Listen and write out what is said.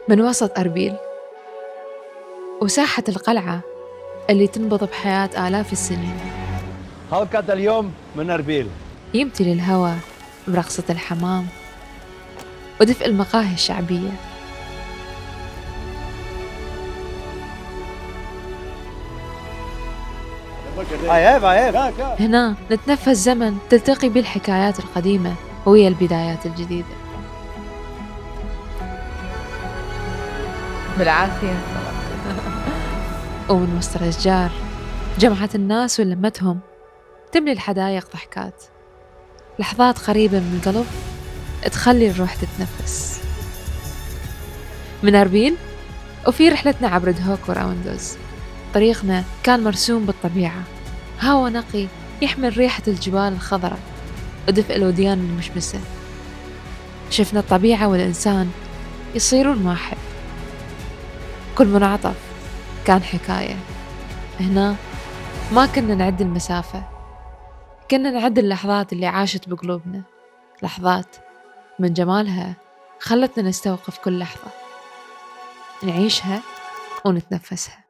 من وسط أربيل وساحة القلعة اللي تنبض بحياة آلاف السنين، هكذا اليوم من أربيل. يمتلي الهوى برقصة الحمام ودفء المقاهي الشعبية. عيب. هنا نتنفس زمن تلتقي به الحكايات القديمة وهي البدايات الجديدة. بالعافية. ومن وسط الأشجار جمعت الناس ولمتهم تملي الحدايق ضحكات، لحظات قريبة من القلب تخلي الروح تتنفس. من أربيل وفي رحلتنا عبر دهوك وراوندوز، طريقنا كان مرسوم بالطبيعة، هوا نقي يحمل ريحة الجبال الخضراء ودفء الوديان المشمسة. شفنا الطبيعة والإنسان يصيرون واحد، كل منعطف كان حكاية. هنا ما كنا نعد المسافة، كنا نعد اللحظات اللي عاشت بقلوبنا، لحظات من جمالها خلتنا نستوقف كل لحظة، نعيشها ونتنفسها.